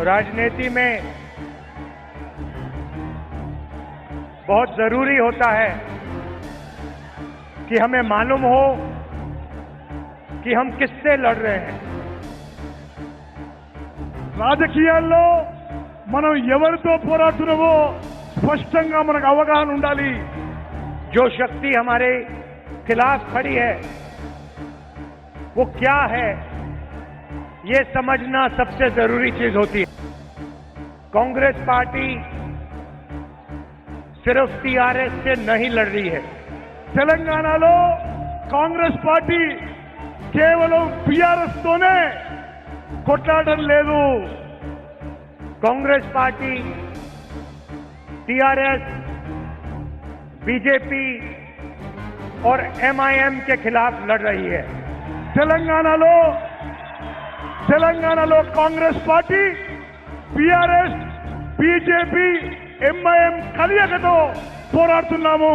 राजनीति में बहुत जरूरी होता है कि हमें मालूम हो कि हम किससे लड़ रहे हैं। రాజకీయాల్లో మనం ఎవరితో పోరాడుతున్నామో స్పష్టంగా మనకు అవగాహన ఉండాలి। जो शक्ति हमारे खिलाफ खड़ी है वो क्या है, ये समझना सबसे जरूरी चीज होती है। कांग्रेस पार्टी सिर्फ टीआरएस से नहीं लड़ रही है। తెలంగాణలో కాంగ్రెస్ పార్టీ కేవలం టీఆర్ఎస్ తోనే కొట్లాడడం లేదు। कांग्रेस पार्टी टीआरएस, बीजेपी और एमआईएम के खिलाफ लड़ रही है। తెలంగాణలో Congress party TRS, BJP, MIM కలయికతో పోరాడుతున్నాము।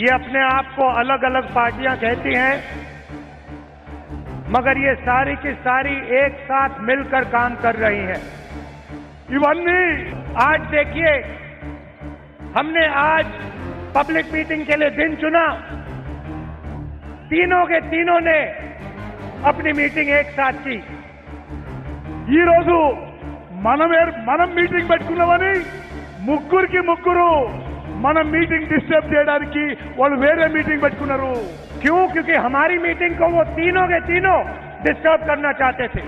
ये अपने आप को अलग अलग पार्टियां कहती हैं, मगर ये सारी की सारी एक साथ मिलकर काम कर रही हैं। ఇవన్నీ आज देखिए, हमने आज पब्लिक मीटिंग के लिए दिन चुना, तीनों के तीनों ने अपनी मीटिंग एक साथ की। ఈ రోజు మనం మీటింగ్ పెట్టుకున్నామని ముగ్గురికి ముగ్గురు మనం మీటింగ్ డిస్టర్బ్ చేయడానికి వాళ్ళు వేరే మీటింగ్ పెట్టుకున్నారు। क्यों? क्योंकि हमारी मीटिंग को वो तीनों के तीनों डिस्टर्ब करना चाहते थे।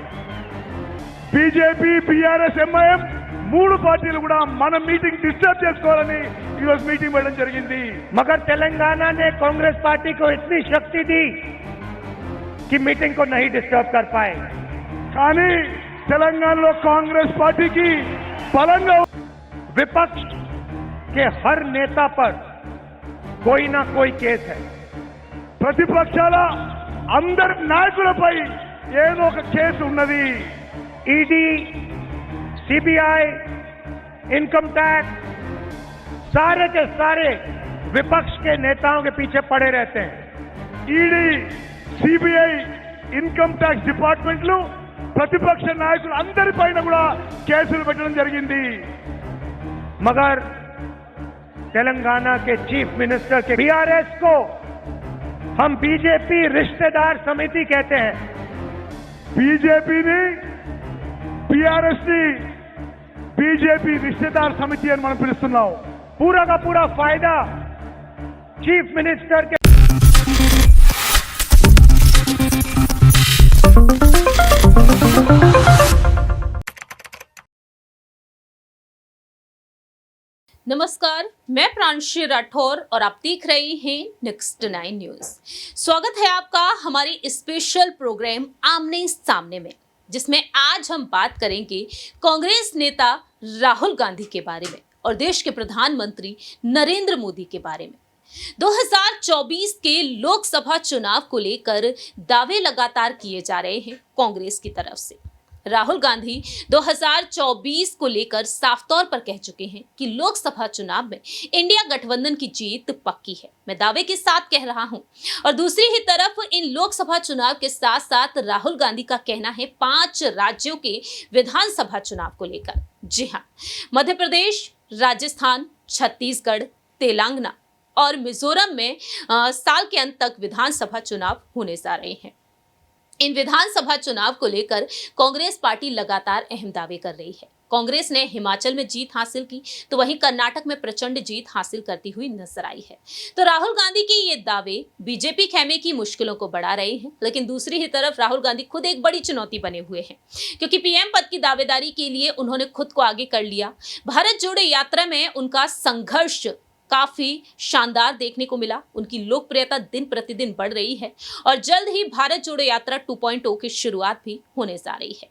బీజేపీ, బీఆర్ఎస్, ఎంఐఎం మూడు పార్టీలు కూడా మన మీటింగ్ డిస్టర్బ్ చేసుకోవాలని ఈ రోజు మీటింగ్ పెట్టడం జరిగింది। मगर तेलंगाना ने कांग्रेस पार्टी को इतनी शक्ति दी कि मीटिंग को नहीं डिस्टर्ब कर पाए। కానీ తెలంగాణలో కాంగ్రెస్ పార్టీకి బలంగా विपक्ष के हर नेता पर कोई ना कोई केस है। ప్రతిపక్షాల అందరి నాయకులపై ఏదో ఒక కేసు ఉన్నది। ईडी, सीबीआई, इनकम टैक्स, सारे के सारे विपक्ष के नेताओं के पीछे पड़े रहते हैं। ఈడీ, సిబిఐ, ఇన్కమ్ ట్యాక్స్ డిపార్ట్మెంట్లు ప్రతిపక్ష నాయకులు అందరిపైన కూడా కేసులు పెట్టడం జరిగింది। मगर तेलंगाना के चीफ मिनिस्टर के बीआरएस को हम बीजेपी रिश्तेदार समिति कहते हैं। బీజేపీని, టీఆర్ఎస్ ని బీజేపీ రిశ్తేదార్ సమితి అని మనం పిలుస్తున్నాం। पूरा का पूरा फायदा चीफ मिनिस्टर के नमस्कार, मैं प्रांशी राठौर और आप देख रहे हैं नेक्स्ट 9 न्यूज। स्वागत है आपका हमारी स्पेशल प्रोग्राम आमने सामने में, जिसमें आज हम बात करेंगे कांग्रेस नेता राहुल गांधी के बारे में और देश के प्रधानमंत्री नरेंद्र मोदी के बारे में। 2024 के लोकसभा चुनाव को लेकर दावे लगातार किए जा रहे हैं कांग्रेस की तरफ से। राहुल गांधी 2024 को लेकर साफ तौर पर कह चुके हैं कि लोकसभा चुनाव में इंडिया गठबंधन की जीत पक्की है, मैं दावे के साथ कह रहा हूं। और दूसरी ही तरफ इन लोकसभा चुनाव के साथ साथ राहुल गांधी का कहना है 5 राज्यों के विधानसभा चुनाव को लेकर। जी हां, मध्य प्रदेश, राजस्थान, छत्तीसगढ़, तेलंगाना और मिजोरम में साल के अंत तक विधानसभा चुनाव होने जा रहे हैं। इन विधानसभा चुनाव को लेकर कांग्रेस पार्टी लगातार अहम दावे कर रही है। कांग्रेस ने हिमाचल में जीत हासिल की तो वहीं कर्नाटक में प्रचंड जीत हासिल करती हुई नजर आई है। तो राहुल गांधी के ये दावे बीजेपी खेमे की मुश्किलों को बढ़ा रहे हैं, लेकिन दूसरी ही तरफ राहुल गांधी खुद एक बड़ी चुनौती बने हुए हैं, क्योंकि पीएम पद की दावेदारी के लिए उन्होंने खुद को आगे कर लिया। भारत जोड़ो यात्रा में उनका संघर्ष काफी शानदार देखने को मिला। उनकी लोकप्रियता दिन प्रतिदिन बढ़ रही है और जल्द ही भारत जोड़ो यात्रा 2.0 की शुरुआत भी होने जा रही है।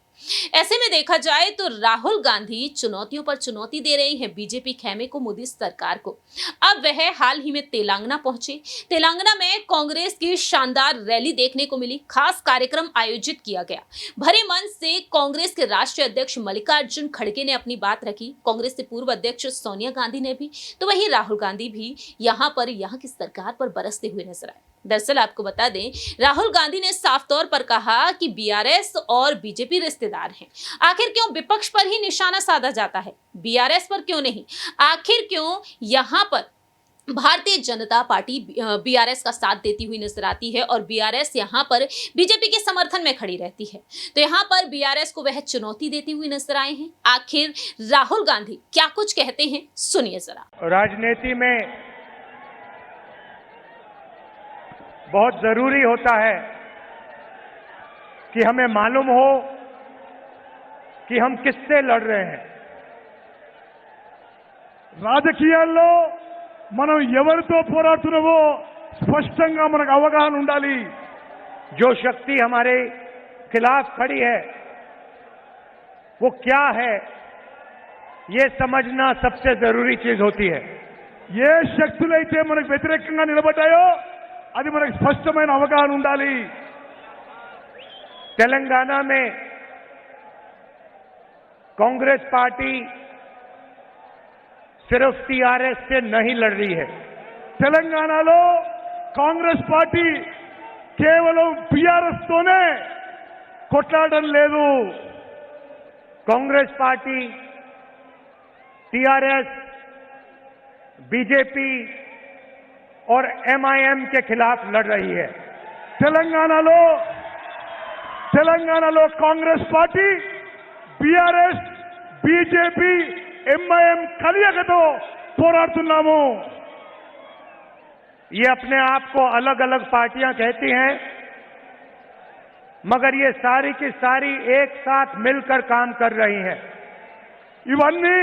ऐसे में देखा जाए तो राहुल गांधी चुनौतियों पर चुनौती दे रहे हैं बीजेपी खेमे को, मोदी सरकार को। अब वह हाल ही में तेलंगाना पहुंचे। तेलंगाना में कांग्रेस की शानदार रैली देखने को मिली, खास कार्यक्रम आयोजित किया गया। भरे मन से कांग्रेस के राष्ट्रीय अध्यक्ष मल्लिकार्जुन खड़गे ने अपनी बात रखी, कांग्रेस के पूर्व अध्यक्ष सोनिया गांधी ने भी, तो वहीं राहुल गांधी भी यहाँ की सरकार पर बरसते हुए नजर आए। दरअसल आपको बता दें, राहुल गांधी ने साफ तौर पर कहा कि बीआरएस और बीजेपी रिश्तेदार हैं। आखिर क्यों विपक्ष पर ही निशाना साधा जाता है, बीआरएस पर क्यों नहीं? आखिर क्यों यहां पर भारतीय जनता पार्टी बीआरएस का साथ देती हुई नजर आती है और बीआरएस यहां पर बीजेपी के समर्थन में खड़ी रहती है? तो यहां पर बीआरएस को वह चुनौती देती हुई नजर आए हैं। आखिर राहुल गांधी क्या कुछ कहते हैं, सुनिए जरा। राजनीति में बहुत जरूरी होता है कि हमें मालूम हो कि हम किससे लड़ रहे हैं। రాజకీయాల్లో మనం ఎవరితో పోరాడుతున్నామో స్పష్టంగా మనకు అవగాహన ఉండాలి. जो शक्ति हमारे खिलाफ खड़ी है वो क्या है, ये समझना सबसे जरूरी चीज होती है. ఏ శక్తులైతే మనకు వ్యతిరేకంగా నిలబడ్డాయో అది మనకు స్పష్టమైన అవగాహన ఉండాలి. तेलंगाना में कांग्रेस पार्टी सिर्फ टीआरएस से नहीं लड़ रही है. తెలంగాణలో కాంగ్రెస్ పార్టీ కేవలం బీఆర్ఎస్ తోనే కొట్లాడడం లేదు. कांग्रेस पार्टी टीआरएस, बीजेपी और एमआईएम के खिलाफ लड़ रही है. తెలంగాణలో Congress party BRS, BJP, MIM కలయికతో పోరాడుతున్నాము. ये अपने आप को अलग अलग पार्टियां कहती हैं, मगर ये सारी की सारी एक साथ मिलकर काम कर रही हैं. ఇవన్నీ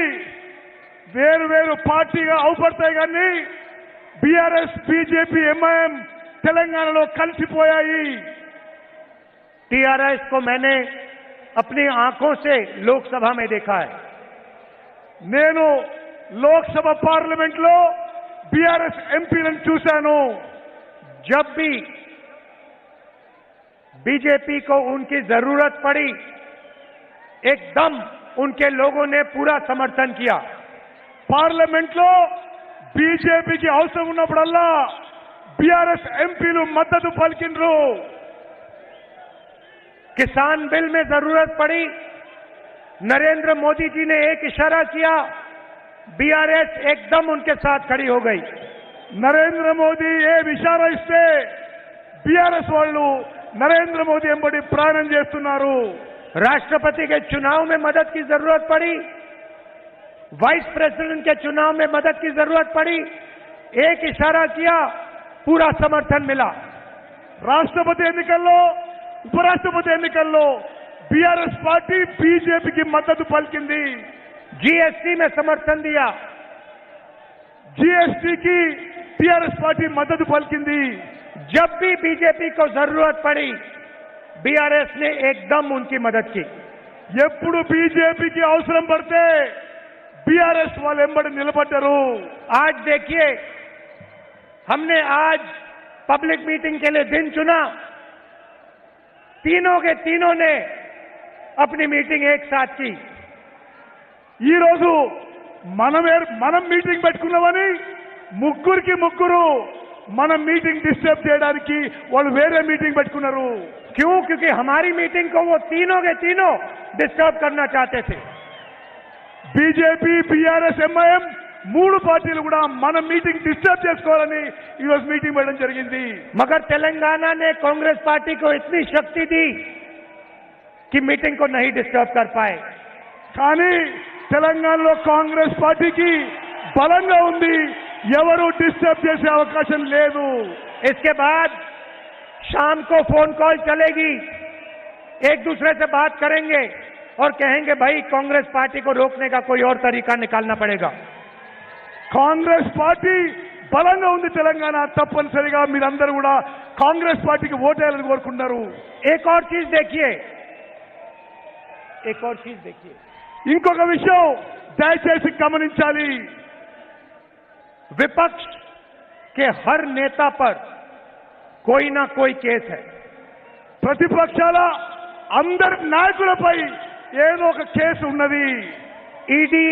వేరు వేరు పార్టీగా అవుపడతాయి కానీ బీఆర్ఎస్, బీజేపీ, ఎంఐఎం తెలంగాణలో కలిసిపోయాయి. टीआरएस को मैंने अपनी आंखों से लोकसभा में देखा है. నేను లోక్సభ పార్లమెంట్ లో బీఆర్ఎస్ ఎంపీలను చూశాను. जब भी बीजेपी को उनकी जरूरत पड़ी, एकदम उनके लोगों ने पूरा समर्थन किया. పార్లమెంట్ లో బీజేపీకి అవసరం ఉన్నప్పుడల్లా బీఆర్ఎస్ ఎంపీలు మద్దతు పలికిండ్రు. किसान बिल में जरूरत पड़ी, नरेंद्र मोदी जी ने एक इशारा किया, बीआरएस एकदम उनके साथ खड़ी हो गई. నరేంద్ర మోదీ ఏ విషారా ఇస్తే బీఆర్ఎస్ వాళ్ళు నరేంద్ర మోదీ ఎంబడి ప్రయాణం చేస్తున్నారు. राष्ट्रपति के चुनाव में मदद की जरूरत पड़ी, वाइस प्रेसिडेंट के चुनाव में मदद की जरूरत पड़ी, एक इशारा किया, पूरा समर्थन मिला. రాష్ట్రపతి ఎన్నికల్లో, ఉపరాష్ట్రపతి ఎన్నికల్లో బీఆర్ఎస్ పార్టీ బీజేపీకి మద్దతు పలికింది. जीएसटी में समर्थन दिया, జీఎస్టీకి టీఆర్ఎస్ పార్టీ మద్దతు పలికింది. जब भी बीजेपी को जरूरत पड़ी, बीआरएस ने एकदम उनकी मदद की. ఎప్పుడు బీజేపీకి అవసరం పడితే బీఆర్ఎస్ వాళ్ళు ఎంబడి నిలబడ్డారు. आज देखिए, हमने आज पब्लिक मीटिंग के लिए दिन चुना, तीनों के तीनों ने अपनी मीटिंग एक साथ की. ఈ రోజు మనం మీటింగ్ పెట్టుకున్నామని ముగ్గురికి ముగ్గురు మనం మీటింగ్ డిస్టర్బ్ చేయడానికి వాళ్ళు వేరే మీటింగ్ పెట్టుకున్నారు. क्यों? क्योंकि हमारी मीटिंग को वो तीनों के तीनों डिस्टर्ब करना चाहते थे. బీజేపీ, బీఆర్ఎస్, ఎంఐఎం మూడు పార్టీలు కూడా మన మీటింగ్ డిస్టర్బ్ చేసుకోవాలని ఈ రోజు మీటింగ్ పెట్టడం జరిగింది. मगर तेलंगाना ने कांग्रेस पार्टी को इतनी शक्ति दी कि मीटिंग को नहीं डिस्टर्ब कर पाए. కానీ తెలంగాణలో కాంగ్రెస్ పార్టీకి బలంగా ఉంది, ఎవరు డిస్టర్బ్ చేసే అవకాశం లేదు. इसके बाद शाम को फोन कॉल चलेगी, एक दूसरे से बात करेंगे और कहेंगे भाई कांग्रेस पार्टी को रोकने का कोई और तरीका निकालना पड़ेगा. కాంగ్రెస్ పార్టీ బలంగా ఉంది తెలంగాణ, తప్పనిసరిగా మీరందరూ కూడా కాంగ్రెస్ పార్టీకి ఓటేయాలని కోరుకుంటున్నారు. एक और चीज देखिए, ఇంకొక విషయం దయచేసి గమనించాలి. विपक्ष के हर नेता पर कोई ना कोई केस है. ప్రతిపక్షాల అందరి నాయకులపై ఏదో ఒక కేసు ఉన్నది. ईडी,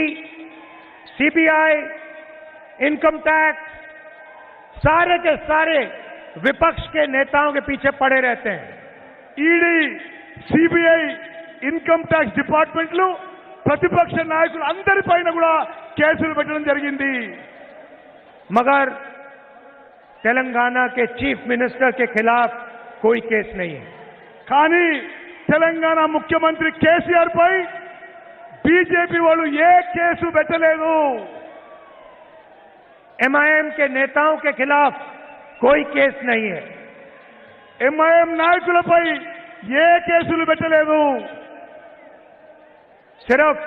सीबीआई, इनकम टैक्स, सारे के सारे विपक्ष के नेताओं के पीछे पड़े रहते हैं। ఈడీ, సిబిఐ, ఇన్కమ్ ట్యాక్స్ డిపార్ట్మెంట్లు ప్రతిపక్ష నాయకులు అందరిపైన కూడా కేసులు పెట్టడం జరిగింది. मगर तेलंगाना के चीफ मिनिस्टर के खिलाफ कोई केस नहीं है। కానీ తెలంగాణ ముఖ్యమంత్రి కేసీఆర్ పై బీజేపీ వాళ్ళు ఏ కేసు పెట్టలేదు. एमआईएम के नेताओं के खिलाफ कोई केस नहीं है। ఎంఐఎం నాయకులపై ఏ కేసులు పెట్టలేదు. सिर्फ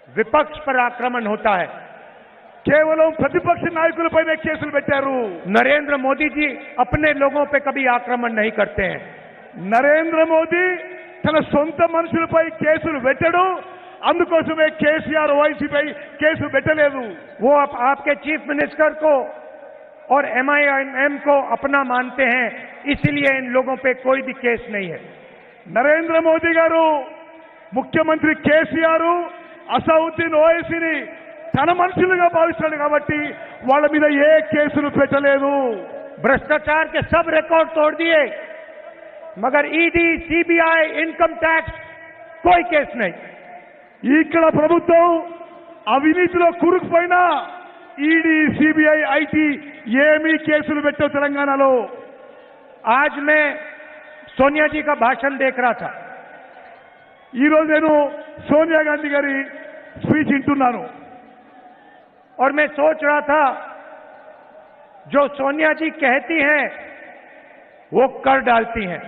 विपक्ष पर आक्रमण होता है। కేవలం ప్రతిపక్ష నాయకులపైనే కేసులు పెట్టారు. नरेंद्र मोदी जी अपने लोगों पे कभी आक्रमण नहीं करते हैं। నరేంద్ర మోదీ తన సొంత మనుషులపై కేసులు పెట్టడు. అందుకోసమే కేసీఆర్ వైసీపై కేసు పెట్టలేదు. वो आपके चीफ मिनिस्टर को और एमआईएम को अपना मानते हैं, इसलिए इन लोगों पे कोई भी केस नहीं है। నరేంద్ర మోదీ గారు ముఖ్యమంత్రి కేసీఆర్ అసౌద్దీన్ ఓవైసీని తన మనుషులుగా భావిస్తాడు కాబట్టి వాళ్ళ మీద ఏ కేసులు పెట్టలేదు. भ्रष्टाचार के सब रिकॉर्ड तोड़ दिए, मगर ईडी, सीबीआई, इनकम टैक्स कोई केस नहीं। ఇక్కడ ప్రభుత్వం అవినీతిలో కూరుకుపోయినా ఈడీ, సిబిఐ, ఐటీ ఏమీ కేసులు పెట్టావు తెలంగాణలో. आज मैं सोनिया जी का भाषण देख रहा था। ఈ రోజు నేను సోనియా గాంధీ గారి స్పీచ్ వింటున్నాను. और मैं सोच रहा था, जो सोनिया जी कहती हैं वो कर डालती हैं।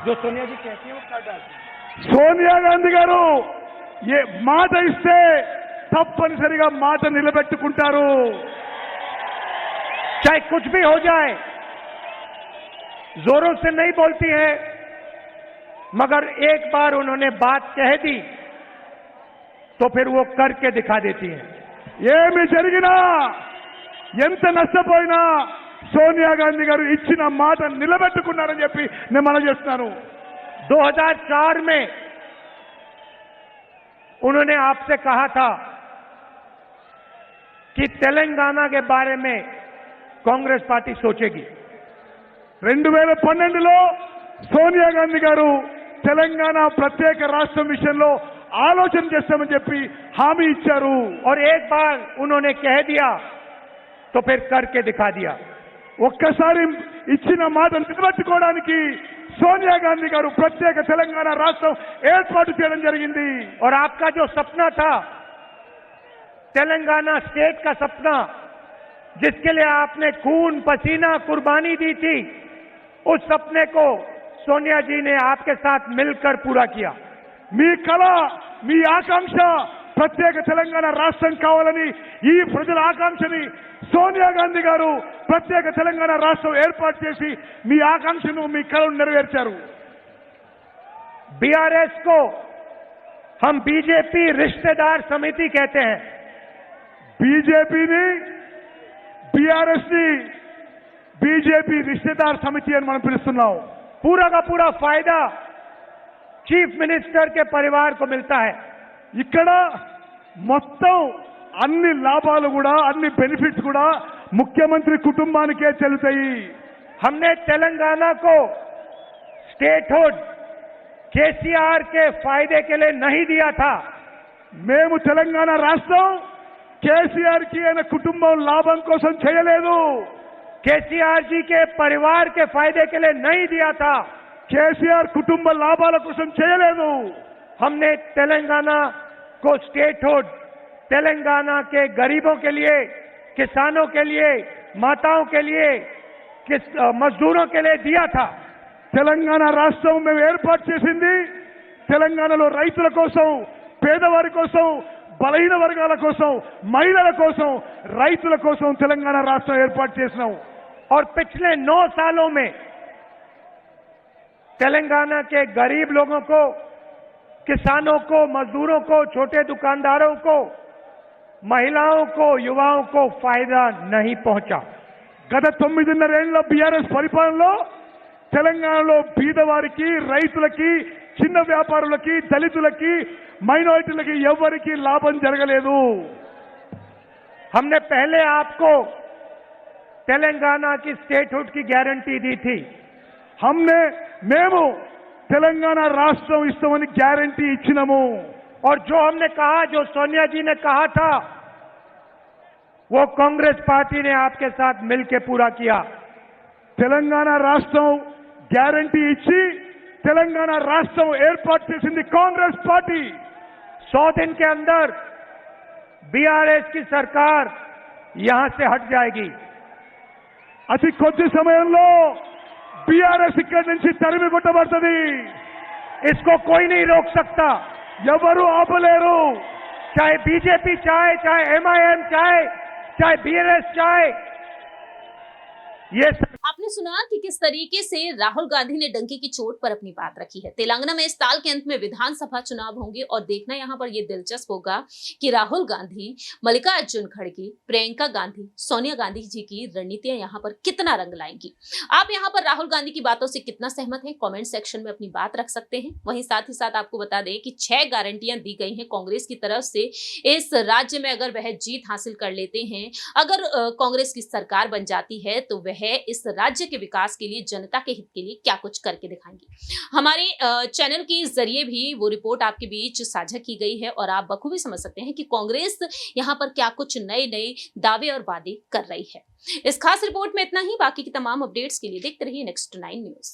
जो सोनिया जी कहती हैं वो कर डालती हैं। సోనియా గాంధీ గారు ఏ మాట ఇస్తే తప్పనిసరిగా మాట నిలబెట్టుకుంటారు. चाहे कुछ भी हो जाए, जोरों से नहीं बोलती हैं, मगर एक बार उन्होंने बात कह दी तो फिर वो करके दिखा देती हैं। ఏమి జరిగినా ఎంత నష్టపోయినా సోనియా గాంధీ గారు ఇచ్చిన మాట నిలబెట్టుకున్నారని చెప్పి నేను మనం చేస్తున్నాను. 2004 में उन्होंने आपसे कहा था कि तेलंगाना के बारे में कांग्रेस पार्टी सोचेगी। 2012లో సోనియా గాంధీ గారు తెలంగాణ ప్రత్యేక రాష్ట్రం విషయంలో ఆలోచన చేస్తామని చెప్పి హామీ ఇచ్చారు. और एक बार उन्होंने कह दिया तो फिर करके दिखा दिया। ఒక్కసారి ఇచ్చిన మాట నిలబెట్టుకోవడానికి సోనియా గాంధీ గారు ప్రత్యేక తెలంగాణ రాష్ట్రం ఏర్పాటు చేయడం జరిగింది. और आपका जो सपना था, तेलंगाना स्टेट का सपना, जिसके लिए आपने खून पसीना कुर्बानी दी थी, उस सपने को सोनिया जी ने आपके साथ मिलकर पूरा किया। మీ కళ, మీ ఆకాంక్ష ప్రత్యేక తెలంగాణ రాష్ట్రం కావాలని ఈ ప్రజల ఆకాంక్షని సోనియా గాంధీ గారు ప్రత్యేక తెలంగాణ రాష్ట్రం ఏర్పాటు చేసి మీ ఆకాంక్షను, మీ కళను నెరవేర్చారు. बीआरएस को हम बीजेपी रिश्तेदार समिति कहते हैं। బీజేపీని, బీఆర్ఎస్ ని బీజేపీ రిశ్తేదార్ సమితి అని మనం పిలుస్తున్నాం. पूरा का पूरा फायदा चीफ मिनिस्टर के परिवार को मिलता है। ఇక్కడ మొత్తం అన్ని లాభాలు కూడా, అన్ని బెనిఫిట్స్ కూడా ముఖ్యమంత్రి కుటుంబానికే చెల్లుతాయి. हमने तेलंगाना को स्टेटहुड केसीआर के फायदे के लिए नहीं दिया था। మేము తెలంగాణ రాష్ట్రం కేసీఆర్ కి ఆయన కుటుంబం లాభం కోసం చేయలేదు. केसीआर जी के परिवार के फायदे के लिए नहीं दिया था। కేసీఆర్ కుటుంబ లాభాల కోసం చేయలేదు. हमने तेलंगाना को स्टेटहुड तेलंगाना के गरीबों के लिए, किसानों के लिए, माताओं के लिए, मजदूरों के लिए दिया था। తెలంగాణ రాష్ట్రం మేము ఏర్పాటు చేసింది తెలంగాణలో రైతుల కోసం, పేదవారి కోసం, బలహీన వర్గాల కోసం, మహిళల కోసం, రైతుల కోసం తెలంగాణ రాష్ట్రం ఏర్పాటు చేసినాం. और पिछले 9 सालों में तेलंगाना के गरीब लोगों को, किसानों को, मजदूरों को, छोटे दुकानदारों को, महिलाओं को, युवाओं को फायदा नहीं पहुंचा। గత 9.5 ఏళ్ల బీఆర్ఎస్ పరిపాలనలో తెలంగాణలో బీదవారికి, రైతులకి, చిన్న వ్యాపారులకి, దళితులకి, మైనారిటీలకి ఎవరికి లాభం జరగలేదు. हमने पहले आपको तेलंगाना की स्टेटहुड की गारंटी दी थी। మేము తెలంగాణ రాష్ట్రం ఇస్తామని గ్యారంటీ ఇచ్చినాము। और जो हमने कहा, जो सोनिया जी ने कहा था, वो कांग्रेस पार्टी ने आपके साथ मिलकर पूरा किया। తెలంగాణ రాష్ట్రం గ్యారంటీ ఇచ్చి తెలంగాణ రాష్ట్రం ఏర్పాటు చేసింది కాంగ్రెస్ పార్టీ। 100 दिन के अंदर बीआरएस की सरकार यहां से हट जाएगी। అతి కొద్ది సమయంలో బీఆర్ఎస్ ఇక్కడి నుంచి తరిమి కొట్టబడుతుంది। इसको कोई नहीं रोक सकता, ఎవరు ఆపలేరు। चाहे बीजेपी चाहे, चाहे एमआईएम चाहे, चाहे बीआरएस चाहे। ये आपने सुना कि किस तरीके से राहुल गांधी ने डंके की चोट पर अपनी बात रखी है। तेलंगाना में इस साल के अंत में विधानसभा चुनाव होंगे और देखना यहाँ पर ये दिलचस्प होगा कि राहुल गांधी, मल्लिकार्जुन खड़गे, प्रियंका गांधी, सोनिया गांधी जी की रणनीतियां यहाँ पर कितना रंग लाएंगी। आप यहाँ पर राहुल गांधी की बातों से कितना सहमत हैं, कमेंट सेक्शन में अपनी बात रख सकते हैं। वहीं साथ ही साथ आपको बता दें कि 6 गारंटियां दी गई हैं कांग्रेस की तरफ से इस राज्य में। अगर वह जीत हासिल कर लेते हैं, अगर कांग्रेस की सरकार बन जाती है, तो वह इस राज्य के विकास के लिए, जनता के हित के लिए क्या कुछ करके दिखाएंगे। हमारे चैनल के जरिए भी वो रिपोर्ट आपके बीच साझा की गई है और आप बखूबी समझ सकते हैं कि कांग्रेस यहाँ पर क्या कुछ नए नए दावे और वादे कर रही है। इस खास रिपोर्ट में इतना ही। बाकी की तमाम अपडेट्स के लिए देखते रहिए नेक्स्ट 9 न्यूज।